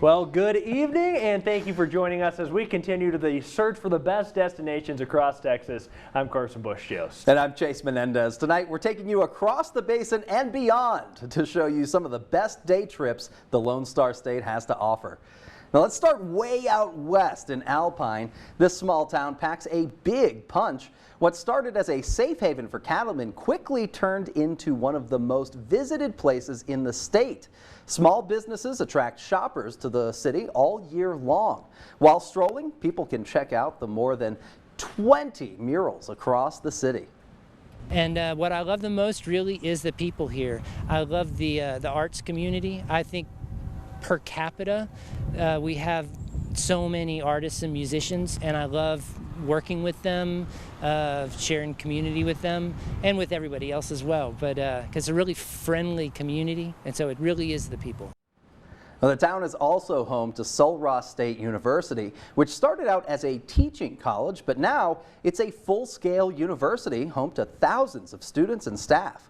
Well, good evening, and thank you for joining us as we continue to the search for the best destinations across Texas. I'm Carson Bush-Jost. And I'm Chase Menendez. Tonight, we're taking you across the basin and beyond to show you some of the best day trips the Lone Star State has to offer. Now, let's start way out west in Alpine. This small town packs a big punch. What started as a safe haven for cattlemen quickly turned into one of the most visited places in the state. Small businesses attract shoppers to the city all year long. While strolling, people can check out the more than 20 murals across the city. And what I love the most really is the people here. I love the arts community. I think per capita we have so many artists and musicians, and I love working with them, sharing community with them, and with everybody else as well. But because it's a really friendly community, and so it really is the people. Now, the town is also home to Sul-Ross State University, which started out as a teaching college, but now it's a full-scale university home to thousands of students and staff.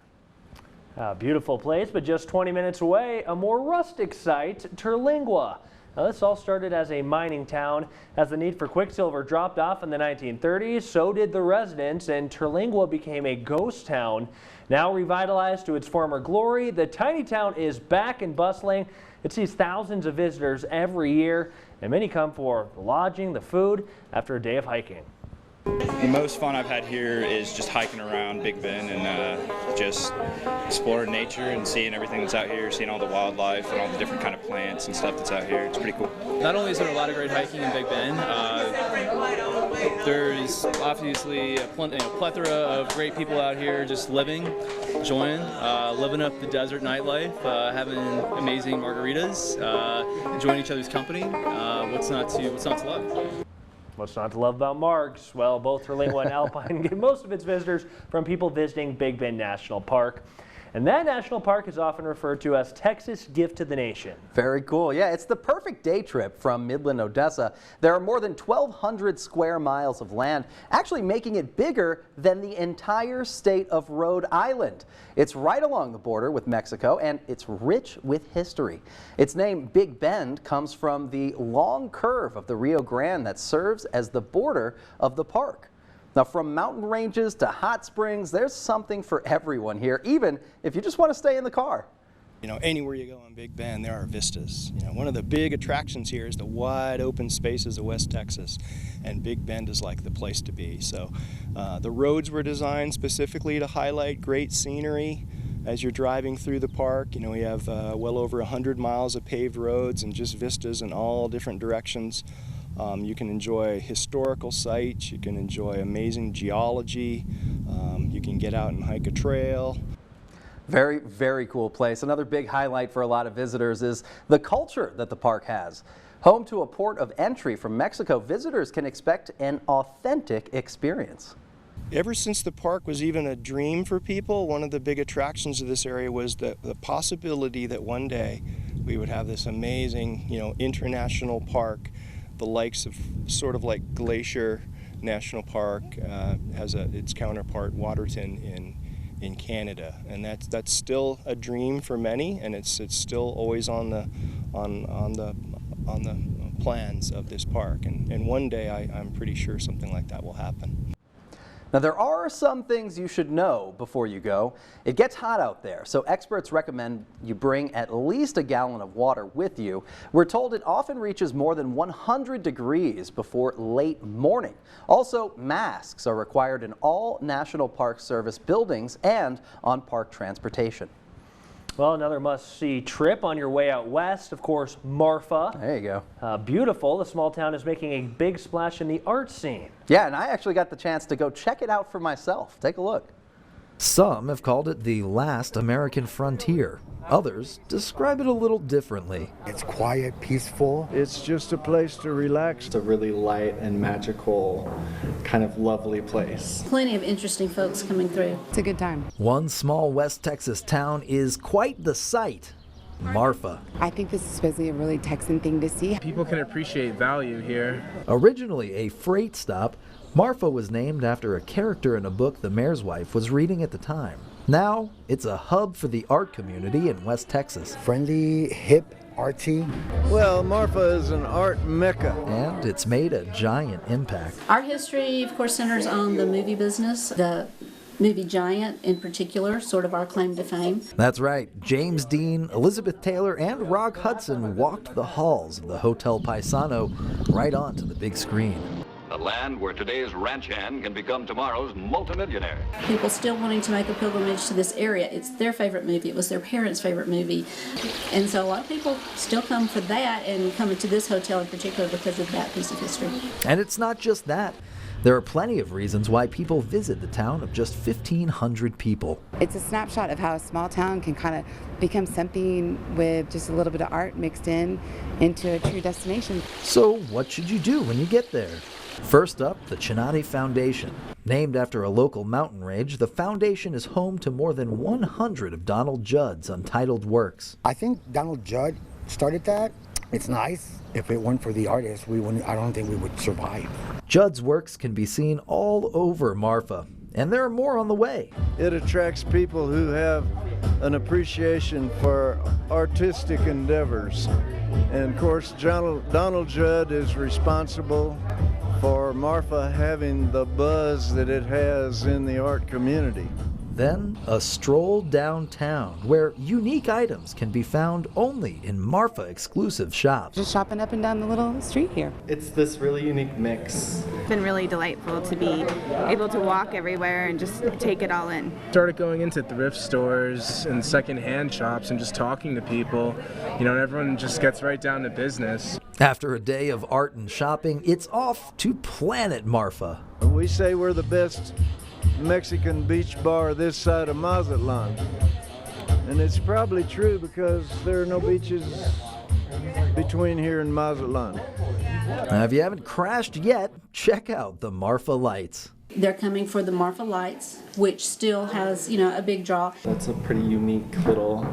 A beautiful place, but just 20 minutes away, a more rustic site, Terlingua. Now, this all started as a mining town. As the need for quicksilver dropped off in the 1930s, so did the residents, and Terlingua became a ghost town. Now revitalized to its former glory, the tiny town is back and bustling. It sees thousands of visitors every year, and many come for the lodging, the food, after a day of hiking. The most fun I've had here is just hiking around Big Bend and just exploring nature and seeing everything that's out here, seeing all the wildlife and all the different kind of plants and stuff that's out here. It's pretty cool. Not only is there a lot of great hiking in Big Bend, there's obviously a plethora of great people out here just living, enjoying, living up the desert nightlife, having amazing margaritas, enjoying each other's company. What's not to love? What's not to love about Marks? Well, both Terlingua and Alpine get most of its visitors from people visiting Big Bend National Park. And that national park is often referred to as Texas' gift to the nation. Very cool. Yeah, it's the perfect day trip from Midland, Odessa. There are more than 1,200 square miles of land, actually making it bigger than the entire state of Rhode Island. It's right along the border with Mexico, and it's rich with history. Its name, Big Bend, comes from the long curve of the Rio Grande that serves as the border of the park. Now, from mountain ranges to hot springs, there's something for everyone here, even if you just want to stay in the car. You know, anywhere you go in Big Bend, there are vistas. You know, one of the big attractions here is the wide open spaces of West Texas, and Big Bend is like the place to be. So the roads were designed specifically to highlight great scenery as you're driving through the park. You know, we have well over 100 miles of paved roads and just vistas in all different directions. You can enjoy historical sites, you can enjoy amazing geology, you can get out and hike a trail. Very, very cool place. Another big highlight for a lot of visitors is the culture that the park has. Home to a port of entry from Mexico, visitors can expect an authentic experience. Ever since the park was even a dream for people, one of the big attractions of this area was the possibility that one day we would have this amazing, international park. The likes of sort of like Glacier National Park has its counterpart Waterton in Canada, and that's still a dream for many, and it's still always on the plans of this park, and one day I'm pretty sure something like that will happen. Now, there are some things you should know before you go. It gets hot out there, so experts recommend you bring at least a gallon of water with you. We're told it often reaches more than 100 degrees before late morning. Also, masks are required in all National Park Service buildings and on park transportation. Well, another must-see trip on your way out west, of course, Marfa. There you go. Beautiful. The small town is making a big splash in the art scene. Yeah, and I actually got the chance to go check it out for myself. Take a look. Some have called it the last American frontier. Others describe it a little differently. It's quiet, peaceful. It's just a place to relax. It's a really light and magical, kind of lovely place. Plenty of interesting folks coming through. It's a good time. One small West Texas town is quite the sight. Marfa. I think this is supposed to be a really Texan thing to see. People can appreciate value here. Originally a freight stop, Marfa was named after a character in a book the mayor's wife was reading at the time. Now, it's a hub for the art community in West Texas. Friendly, hip, artsy. Well, Marfa is an art mecca. And it's made a giant impact. Our history, of course, centers on the movie business, the movie giant in particular, sort of our claim to fame. That's right. James Dean, Elizabeth Taylor, and Rock Hudson walked the halls of the Hotel Paisano right onto the big screen. The land where today's ranch hand can become tomorrow's multimillionaire. People still wanting to make a pilgrimage to this area. It's their favorite movie. It was their parents' favorite movie. And so a lot of people still come for that and come into this hotel in particular because of that piece of history. And it's not just that. There are plenty of reasons why people visit the town of just 1,500 people. It's a snapshot of how a small town can kind of become something with just a little bit of art mixed into a true destination. So what should you do when you get there? First up, the Chinati Foundation. Named after a local mountain range, the foundation is home to more than 100 of Donald Judd's untitled works. I think Donald Judd started that. It's nice. If it weren't for the artists, I don't think we would survive. Judd's works can be seen all over Marfa, and there are more on the way. It attracts people who have an appreciation for artistic endeavors. And of course, Donald Judd is responsible for Marfa having the buzz that it has in the art community. Then, a stroll downtown where unique items can be found only in Marfa exclusive shops. Just shopping up and down the little street here. It's this really unique mix. It's been really delightful to be able to walk everywhere and just take it all in. Started going into thrift stores and secondhand shops and just talking to people, and everyone just gets right down to business. After a day of art and shopping, it's off to Planet Marfa. We say we're the best Mexican beach bar this side of Mazatlan. And it's probably true because there are no beaches between here and Mazatlan. Now, if you haven't crashed yet, check out the Marfa Lights. They're coming for the Marfa Lights, which still has, a big draw. That's a pretty unique little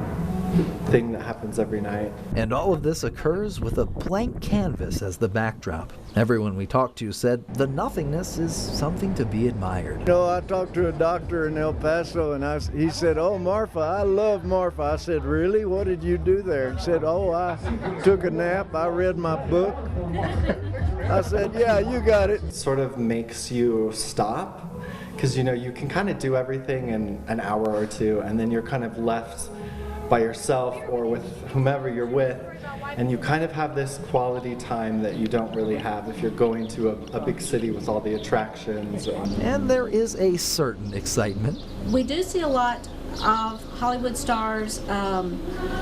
thing that happens every night. And all of this occurs with a blank canvas as the backdrop. Everyone we talked to said the nothingness is something to be admired. I talked to a doctor in El Paso and he said, "Oh, Marfa, I love Marfa." I said, "Really? What did you do there?" He said, "Oh, I took a nap, I read my book." I said, "Yeah, you got it." It sort of makes you stop because, you can kind of do everything in an hour or two and then you're kind of left by yourself or with whomever you're with, and you kind of have this quality time that you don't really have if you're going to a big city with all the attractions. And there is a certain excitement. We do see a lot of Hollywood stars, a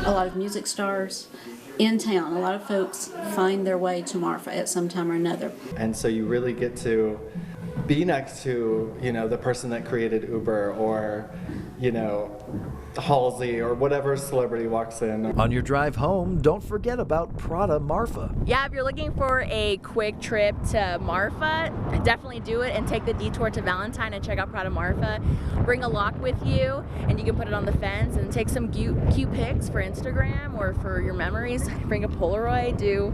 lot of music stars in town. A lot of folks find their way to Marfa at some time or another. And so you really get to be next to, the person that created Uber or, Halsey or whatever celebrity walks in. On your drive home, don't forget about Prada Marfa. Yeah, if you're looking for a quick trip to Marfa, definitely do it and take the detour to Valentine and check out Prada Marfa. Bring a lock with you and you can put it on the fence and take some cute pics for Instagram or for your memories. Bring a Polaroid, do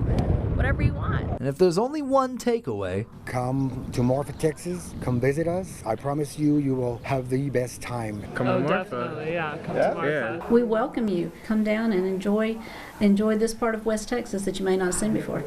whatever you want. And if there's only one takeaway, come to Marfa, Texas. Come visit us. I promise you will have the best time. Come to Marfa. Definitely, yeah. Come to Marfa. Yeah. We welcome you. Come down and enjoy this part of West Texas that you may not have seen before.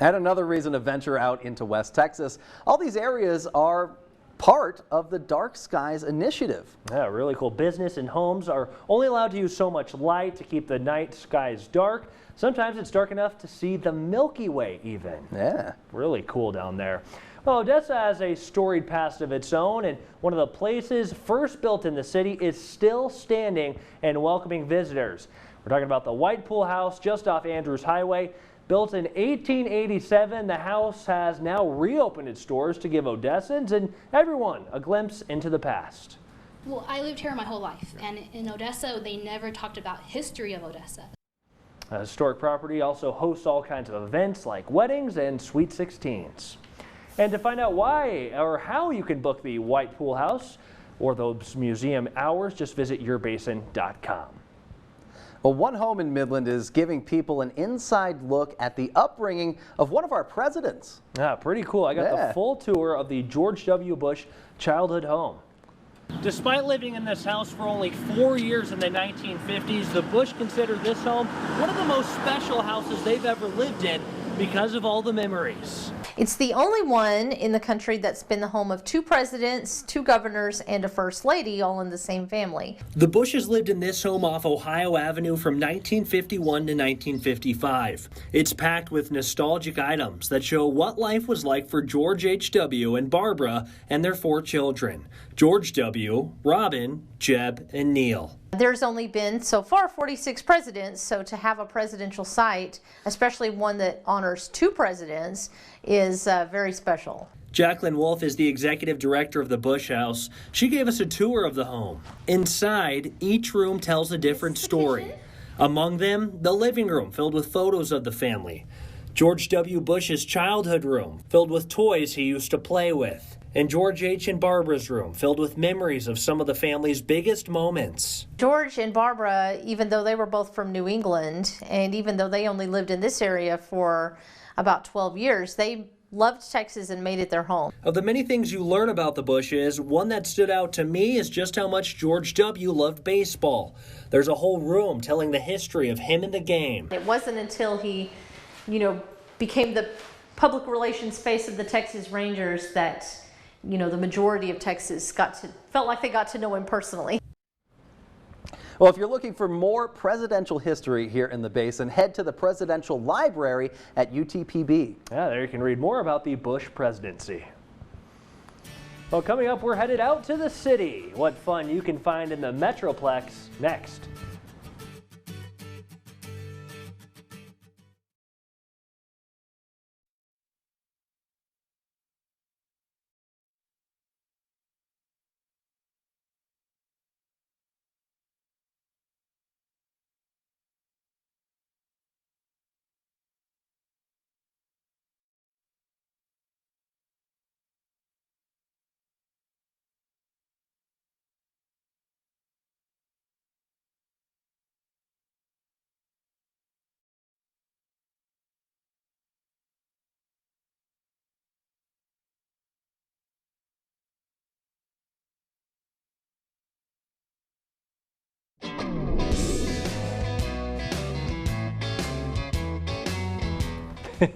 And another reason to venture out into West Texas, all these areas are part of the Dark Skies Initiative. Yeah, really cool. Business and homes are only allowed to use so much light to keep the night skies dark. Sometimes it's dark enough to see the Milky Way even. Yeah. Really cool down there. Well, Odessa has a storied past of its own, and one of the places first built in the city is still standing and welcoming visitors. We're talking about the White Pool House just off Andrews Highway. Built in 1887, the house has now reopened its doors to give Odessans and everyone a glimpse into the past. Well, I lived here my whole life, and in Odessa, they never talked about history of Odessa. A historic property also hosts all kinds of events like weddings and Sweet 16s. And to find out why or how you can book the White Pool House or those museum hours, just visit yourbasin.com. Well, One Home in Midland is giving people an inside look at the upbringing of one of our presidents. Yeah, pretty cool. I got the full tour of the George W. Bush childhood home. Despite living in this house for only 4 years in the 1950s, the Bush considered this home one of the most special houses they've ever lived in because of all the memories. It's the only one in the country that's been the home of 2 presidents, 2 governors, and a first lady, all in the same family. The Bushes lived in this home off Ohio Avenue from 1951 to 1955. It's packed with nostalgic items that show what life was like for George H.W. and Barbara and their 4 children, George W., Robin, Jeb, and Neil. There's only been, so far, 46 presidents, so to have a presidential site, especially one that honors 2 presidents, is very special. Jacqueline Wolf is the executive director of the Bush House. She gave us a tour of the home. Inside, each room tells a different story. Among them, the living room filled with photos of the family. George W. Bush's childhood room filled with toys he used to play with. And George H. and Barbara's room filled with memories of some of the family's biggest moments. George and Barbara, even though they were both from New England, and even though they only lived in this area for about 12 years, they loved Texas and made it their home. Of the many things you learn about the Bushes, one that stood out to me is just how much George W. loved baseball. There's a whole room telling the history of him and the game. It wasn't until he, became the public relations face of the Texas Rangers that the majority of Texas felt like they got to know him personally. Well, if you're looking for more presidential history here in the Basin, head to the Presidential Library at UTPB. Yeah, there you can read more about the Bush presidency. Well, coming up, we're headed out to the city. What fun you can find in the Metroplex next.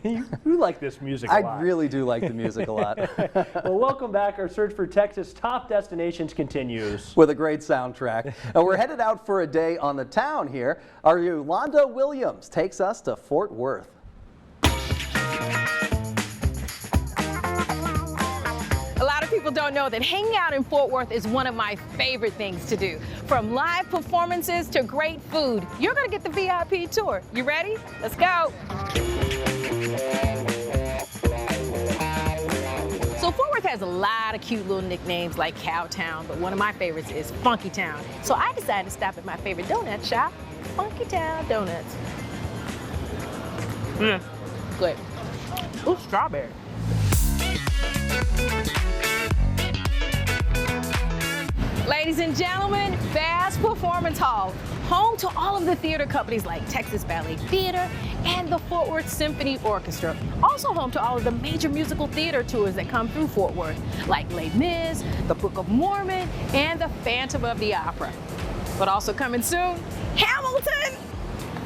You like this music a lot. I really do like the music a lot. Well, welcome back. Our search for Texas' top destinations continues. With a great soundtrack. And we're headed out for a day on the town here. Our Yolanda Williams takes us to Fort Worth. A lot of people don't know that hanging out in Fort Worth is one of my favorite things to do. From live performances to great food, you're going to get the VIP tour. You ready? Let's go. So Fort Worth has a lot of cute little nicknames like Cowtown, but one of my favorites is Funky Town. So I decided to stop at my favorite donut shop, Funky Town Donuts. Good. Ooh, strawberry. Ladies and gentlemen, Bass Performance Hall, home to all of the theater companies like Texas Ballet Theater and the Fort Worth Symphony Orchestra. Also home to all of the major musical theater tours that come through Fort Worth, like Les Mis, the Book of Mormon, and the Phantom of the Opera. But also coming soon, Hamilton!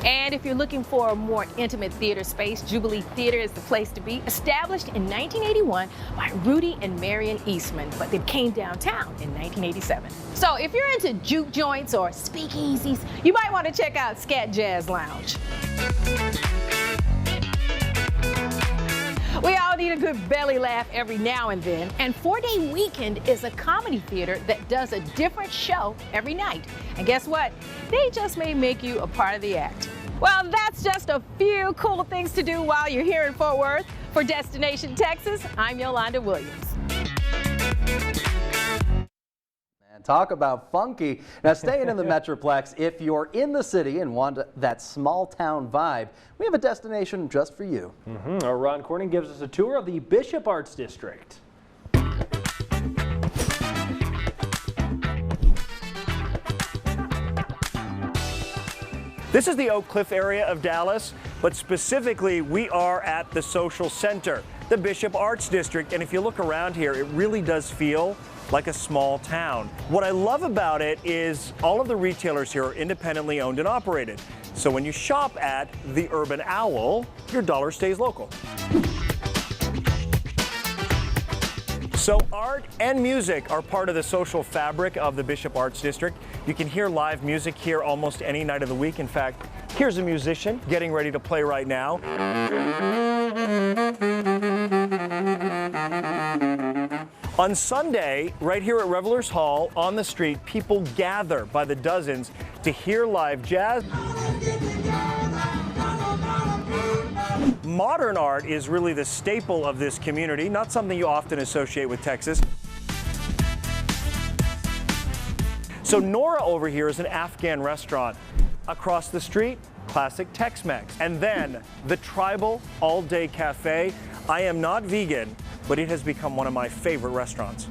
And if you're looking for a more intimate theater space, Jubilee Theater is the place to be. Established in 1981 by Rudy and Marion Eastman, but they came downtown in 1987. So if you're into juke joints or speakeasies, you might want to check out Scat Jazz Lounge. We all need a good belly laugh every now and then, and 4-Day Weekend is a comedy theater that does a different show every night. And guess what? They just may make you a part of the act. Well, that's just a few cool things to do while you're here in Fort Worth. For Destination Texas, I'm Yolanda Williams. And talk about funky. Now, staying in the Metroplex, if you're in the city and want that small town vibe, we have a destination just for you. Our Ron Corning gives us a tour of the Bishop Arts District. This is the Oak Cliff area of Dallas. but specifically we are at the social center, the Bishop Arts District, and if you look around here, it really does feel like a small town. What I love about it is all of the retailers here are independently owned and operated. So when you shop at the Urban Owl, your dollar stays local. So art and music are part of the social fabric of the Bishop Arts District. You can hear live music here almost any night of the week. In fact, here's a musician getting ready to play right now. On Sunday, right here at Revelers Hall on the street, people gather by the dozens to hear live jazz. Modern art is really the staple of this community, not something you often associate with Texas. So Nora over here is an Afghan restaurant. Across the street, classic Tex-Mex. And then the Tribal All-Day Cafe. I am not vegan, but it has become one of my favorite restaurants.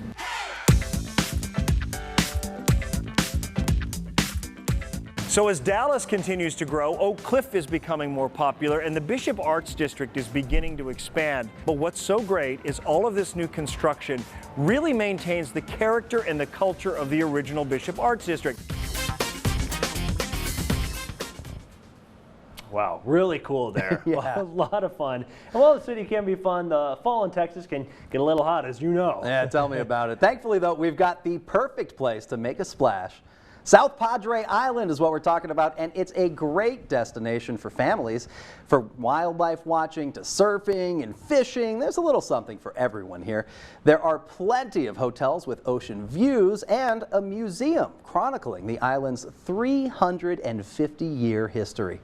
So as Dallas continues to grow, Oak Cliff is becoming more popular and the Bishop Arts District is beginning to expand. But what's so great is all of this new construction really maintains the character and the culture of the original Bishop Arts District. Wow, really cool there. Yeah. A lot of fun. And while the city can be fun, the fall in Texas can get a little hot, as you know. Yeah, tell me about it. Thankfully, though, we've got the perfect place to make a splash. South Padre Island is what we're talking about, and it's a great destination for families. For wildlife watching to surfing and fishing, there's a little something for everyone here. There are plenty of hotels with ocean views and a museum chronicling the island's 350-year history.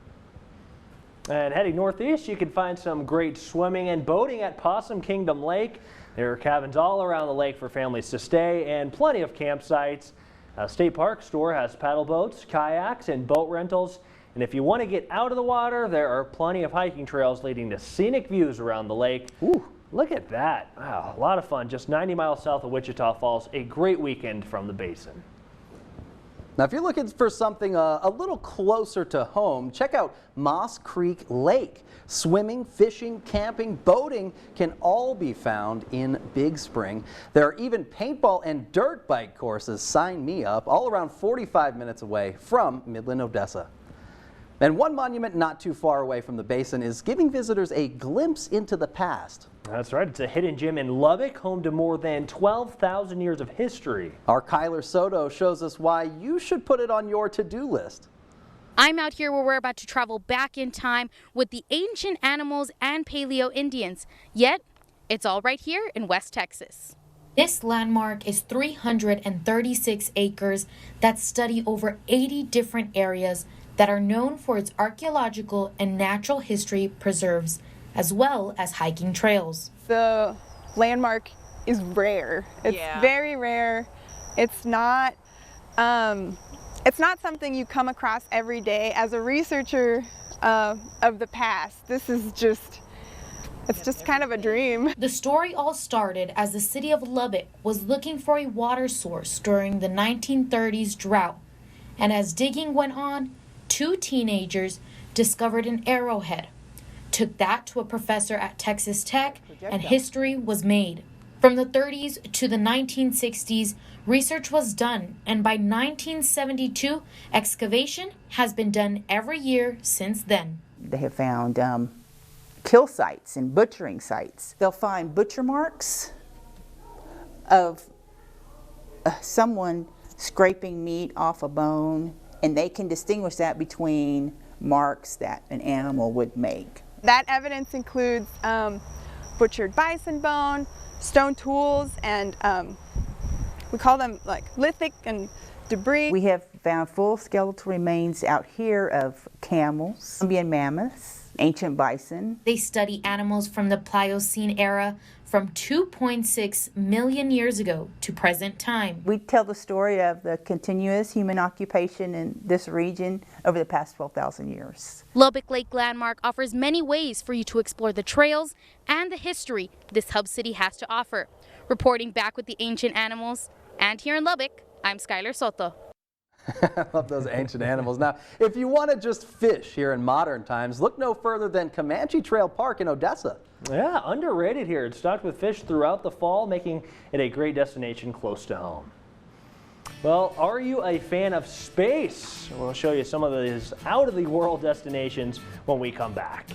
And heading northeast, you can find some great swimming and boating at Possum Kingdom Lake. There are cabins all around the lake for families to stay and plenty of campsites. State Park Store has paddle boats, kayaks, and boat rentals. And if you want to get out of the water, there are plenty of hiking trails leading to scenic views around the lake. Ooh, look at that. Wow, a lot of fun. Just 90 miles south of Wichita Falls. A great weekend from the basin. Now, if you're looking for something a little closer to home, check out Moss Creek Lake. Swimming, fishing, camping, boating can all be found in Big Spring. There are even paintball and dirt bike courses, sign me up, all around 45 minutes away from Midland, Odessa. And one monument not too far away from the basin is giving visitors a glimpse into the past. That's right. It's a hidden gem in Lubbock, home to more than 12,000 years of history. Our Kyler Soto shows us why you should put it on your to-do list. I'm out here where we're about to travel back in time with the ancient animals and Paleo Indians. Yet, it's all right here in West Texas. This landmark is 336 acres that study over 80 different areas that are known for its archaeological and natural history preserves, as well as hiking trails. The landmark is rare. It's very rare. It's not something you come across every day. As a researcher of the past, this is just, it's just kind of a dream. The story all started as the city of Lubbock was looking for a water source during the 1930s drought. And as digging went on, two teenagers discovered an arrowhead, took that to a professor at Texas Tech, and history was made. From the 30s to the 1960s, research was done, and by 1972, excavation has been done every year since then. They have found kill sites and butchering sites. They'll find butcher marks of someone scraping meat off a bone, and they can distinguish that between marks that an animal would make. That evidence includes butchered bison bone, stone tools, and we call them like lithic and debris. We have found full skeletal remains out here of camels, Columbian mammoths, ancient bison. They study animals from the Pliocene era from 2.6 million years ago to present time. We tell the story of the continuous human occupation in this region over the past 12,000 years. Lubbock Lake Landmark offers many ways for you to explore the trails and the history this hub city has to offer. Reporting back with the ancient animals, and here in Lubbock, I'm Skyler Soto. I love those ancient animals. Now, if you want to just fish here in modern times, look no further than Comanche Trail Park in Odessa. Yeah, underrated here. It's stocked with fish throughout the fall, making it a great destination close to home. Well, are you a fan of space? We'll show you some of these out-of-the-world destinations when we come back.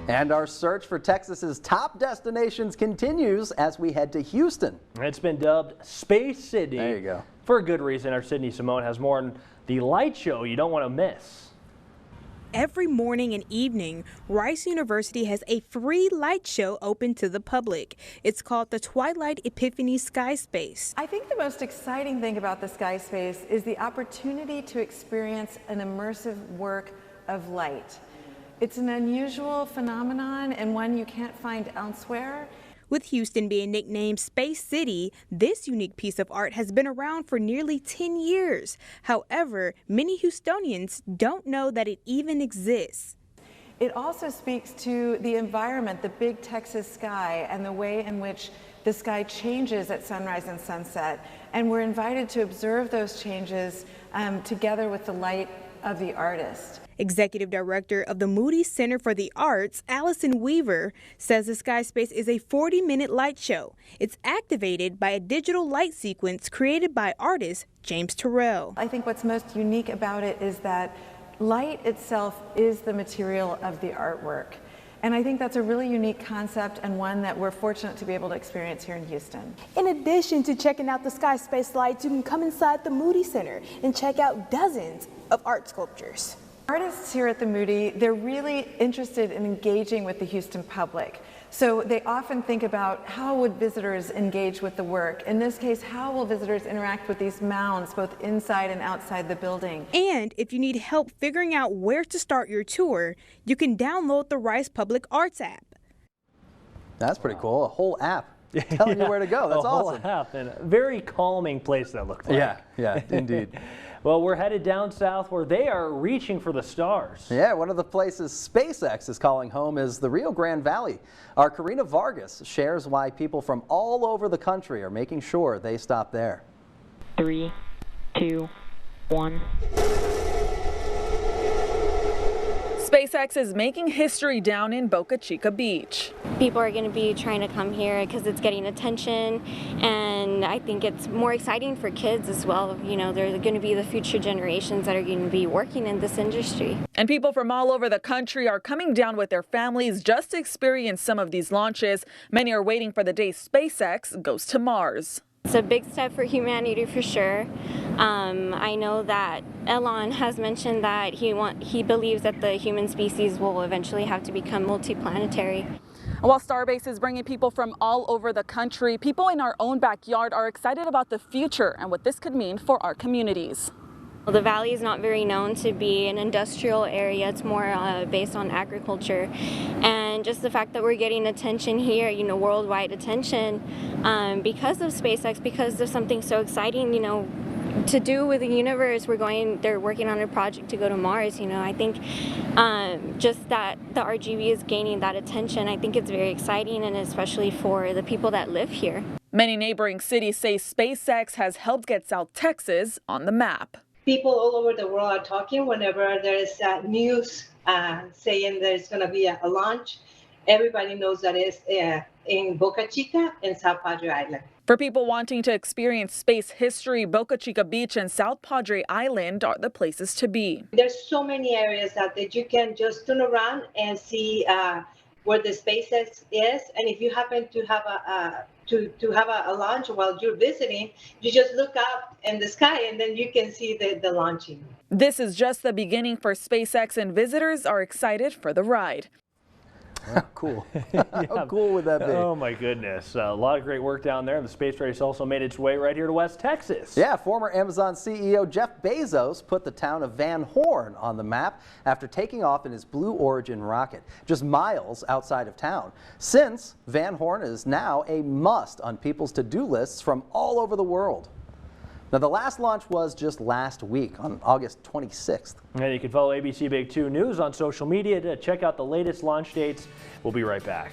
And our search for Texas's top destinations continues as we head to Houston. It's been dubbed Space City. There you go. For a good reason. Our Sydney Simone has more on the light show you don't want to miss. Every morning and evening, Rice University has a free light show open to the public. It's called the Twilight Epiphany Sky Space. I think the most exciting thing about the Sky Space is the opportunity to experience an immersive work of light. It's an unusual phenomenon and one you can't find elsewhere. With Houston being nicknamed Space City, this unique piece of art has been around for nearly 10 years. However, many Houstonians don't know that it even exists. It also speaks to the environment, the big Texas sky, and the way in which the sky changes at sunrise and sunset. And we're invited to observe those changes together with the light of the artist. Executive Director of the Moody Center for the Arts, Allison Weaver, says the Sky Space is a 40-minute light show. It's activated by a digital light sequence created by artist James Terrell. I think what's most unique about it is that light itself is the material of the artwork. And I think that's a really unique concept and one that we're fortunate to be able to experience here in Houston. In addition to checking out the Sky Space lights, you can come inside the Moody Center and check out dozens of art sculptures. Artists here at the Moody, they're really interested in engaging with the Houston public. So they often think about how would visitors engage with the work. In this case, how will visitors interact with these mounds both inside and outside the building? And if you need help figuring out where to start your tour, you can download the Rice Public Arts app. That's pretty cool. A whole app telling you where to go. That's awesome. A whole app and a very calming place that looked like. Yeah, indeed. Well, we're headed down south where they are reaching for the stars. Yeah, one of the places SpaceX is calling home is the Rio Grande Valley. Our Karina Vargas shares why people from all over the country are making sure they stop there. 3, 2, 1. SpaceX is making history down in Boca Chica Beach. People are going to be trying to come here because it's getting attention, and I think it's more exciting for kids as well. You know, they're going to be the future generations that are going to be working in this industry. And people from all over the country are coming down with their families just to experience some of these launches. Many are waiting for the day SpaceX goes to Mars. It's a big step for humanity for sure. I know that Elon has mentioned that he believes that the human species will eventually have to become multiplanetary. While Starbase is bringing people from all over the country, people in our own backyard are excited about the future and what this could mean for our communities. Well, the valley is not very known to be an industrial area. It's more based on agriculture. And just the fact that we're getting attention here, you know, worldwide attention because of SpaceX, because of something so exciting, you know, to do with the universe. They're working on a project to go to Mars. You know, I think just that the RGV is gaining that attention, I think it's very exciting, and especially for the people that live here. Many neighboring cities say SpaceX has helped get South Texas on the map. People all over the world are talking whenever there's news saying there's going to be a launch. Everybody knows that it's in Boca Chica and South Padre Island. For people wanting to experience space history, Boca Chica Beach and South Padre Island are the places to be. There's so many areas out there you can just turn around and see where the SpaceX is, and if you happen to have a launch while you're visiting, you just look up in the sky and then you can see the launching. This is just the beginning for SpaceX, and visitors are excited for the ride. How cool. How cool would that be? Oh my goodness. A lot of great work down there. The space race also made its way right here to West Texas. Yeah, former Amazon CEO Jeff Bezos put the town of Van Horn on the map after taking off in his Blue Origin rocket, just miles outside of town. Since Van Horn is now a must on people's to-do lists from all over the world. Now, the last launch was just last week on August 26th. And you can follow ABC Big 2 News on social media to check out the latest launch dates. We'll be right back.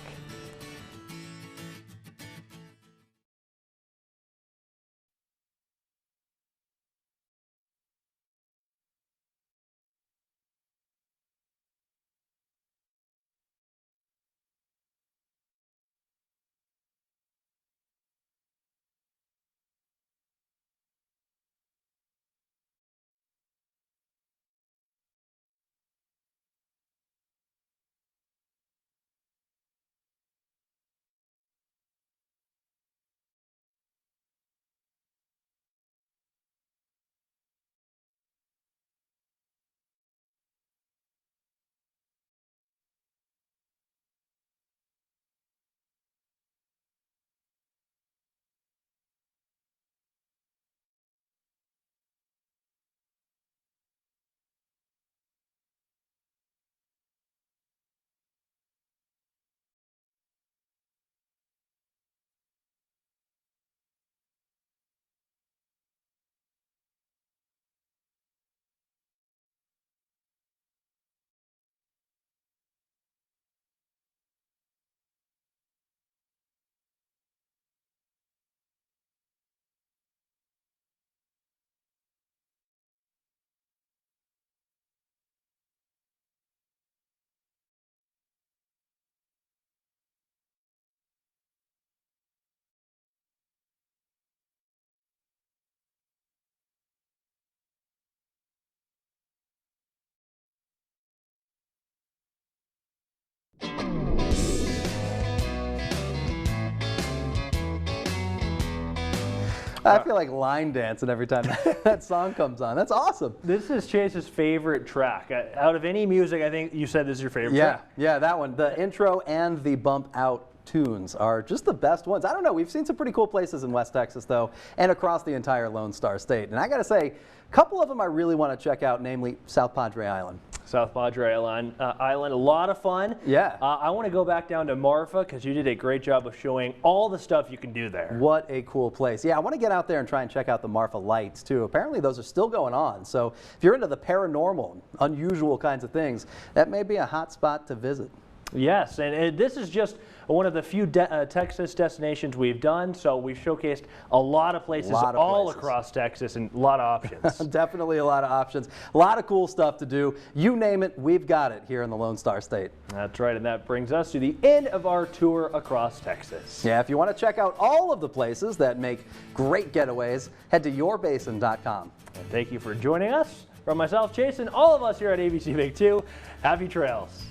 I feel like line dancing every time that song comes on. That's awesome. This is Chase's favorite track. Out of any music, I think you said this is your favorite track. Yeah, that one. The intro and the bump out tunes are just the best ones. I don't know. We've seen some pretty cool places in West Texas, though, and across the entire Lone Star State. And I got to say, a couple of them I really want to check out, namely South Padre Island. South Padre Island, a lot of fun. Yeah. I want to go back down to Marfa because you did a great job of showing all the stuff you can do there. What a cool place. Yeah, I want to get out there and try and check out the Marfa lights too. Apparently those are still going on. So if you're into the paranormal, unusual kinds of things, that may be a hot spot to visit. Yes, and this is just one of the few Texas destinations we've done, so we've showcased a lot of places all across Texas and a lot of options. Definitely a lot of options. A lot of cool stuff to do. You name it, we've got it here in the Lone Star State. That's right, and that brings us to the end of our tour across Texas. Yeah, if you want to check out all of the places that make great getaways, head to yourbasin.com. And thank you for joining us. From myself, Chase, and all of us here at ABC Big 2, happy trails.